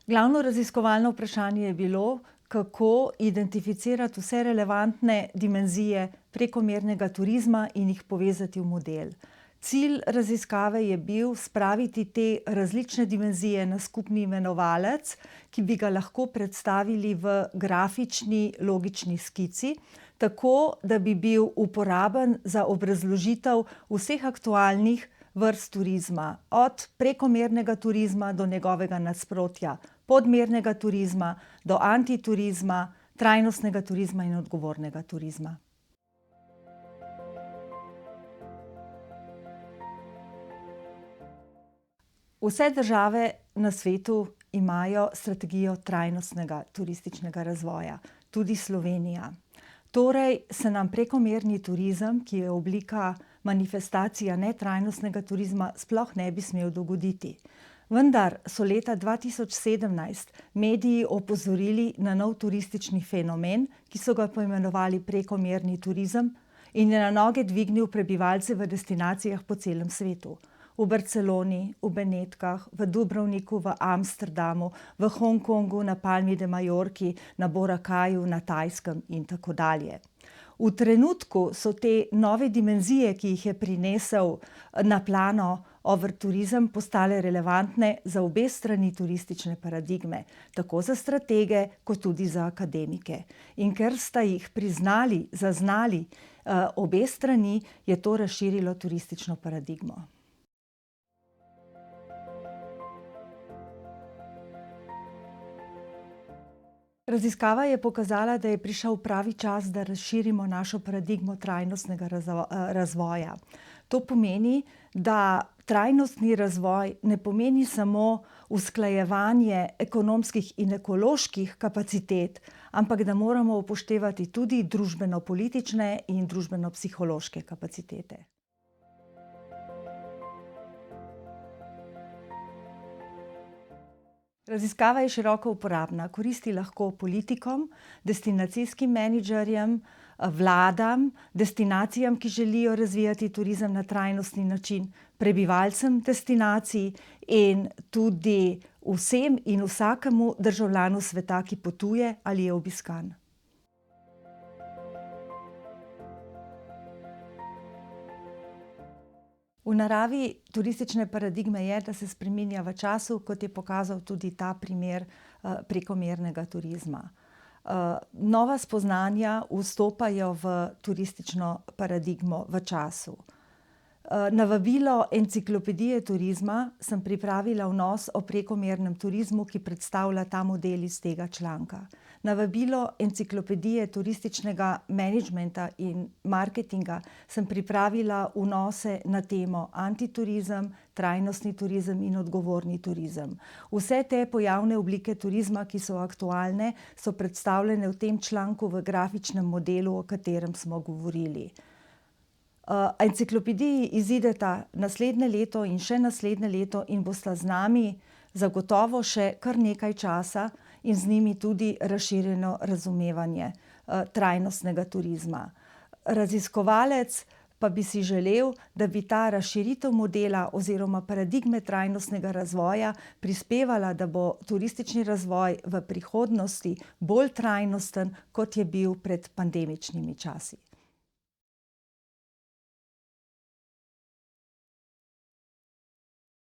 Glavno raziskovalno vprašanje je bilo, kako identificirati vse relevantne dimenzije prekomernega turizma in jih povezati v model. Cilj raziskave je bil spraviti te različne dimenzije na skupni imenovalec, ki bi ga lahko predstavili v grafični logični skici, tako da bi bil uporaben za obrazložitev vseh aktualnih vrst turizma, od prekomernega turizma do njegovega nasprotja, podmernega turizma do antiturizma, trajnostnega turizma in odgovornega turizma. Vse države na svetu imajo strategijo trajnostnega turističnega razvoja, tudi Slovenija. Torej se nam prekomerni turizem, ki je oblika manifestacija netrajnostnega turizma, sploh ne bi smel dogoditi. Vendar so leta 2017 mediji opozorili na nov turistični fenomen, ki so ga poimenovali prekomerni turizem, in je na noge dvignil prebivalce v destinacijah po celem svetu. V Barceloni, v Benetkah, v Dubrovniku, v Amsterdamu, v Hongkongu, na Palmi de Majorki, na Borakaju, na Tajskem in tako dalje. V trenutku so te nove dimenzije, ki jih je prinesel na plano overturizem, postale relevantne za obe strani turistične paradigme, tako za stratege kot tudi za akademike. In ker sta jih priznali, zaznali obe strani, je to razširilo turistično paradigmo. Raziskava je pokazala, da je prišel pravi čas, da razširimo našo paradigmo trajnostnega razvoja. To pomeni, da trajnostni razvoj ne pomeni samo usklajevanje ekonomskih in ekoloških kapacitet, ampak da moramo upoštevati tudi družbeno-politične in družbeno-psihološke kapacitete. Raziskava je široko uporabna, koristi lahko politikom, destinacijskim menedžerjem, vladam, destinacijam, ki želijo razvijati turizem na trajnostni način, prebivalcem destinacij in tudi vsem in vsakemu državljanu sveta, ki potuje ali je obiskan. V naravi turistične paradigme je, da se spreminja v času, kot je pokazal tudi ta primer prekomernega turizma. Nova spoznanja vstopajo v turistično paradigmo v času. Na vabilo Enciklopedije turizma sem pripravila vnos o prekomernem turizmu, ki predstavlja ta model iz tega članka. Na vabilo Enciklopedije turističnega menedžmenta in marketinga sem pripravila vnose na temo antiturizem, trajnostni turizem in odgovorni turizem. Vse te pojavne oblike turizma, ki so aktualne, so predstavljene v tem članku v grafičnem modelu, o katerem smo govorili. Enciklopediji izideta naslednje leto in še naslednje leto in bosta z nami zagotovo še kar nekaj časa in z njimi tudi razširjeno razumevanje trajnostnega turizma. Raziskovalec pa bi si želel, da bi ta razširitev modela oziroma paradigme trajnostnega razvoja prispevala, da bo turistični razvoj v prihodnosti bolj trajnosten, kot je bil pred pandemičnimi časi.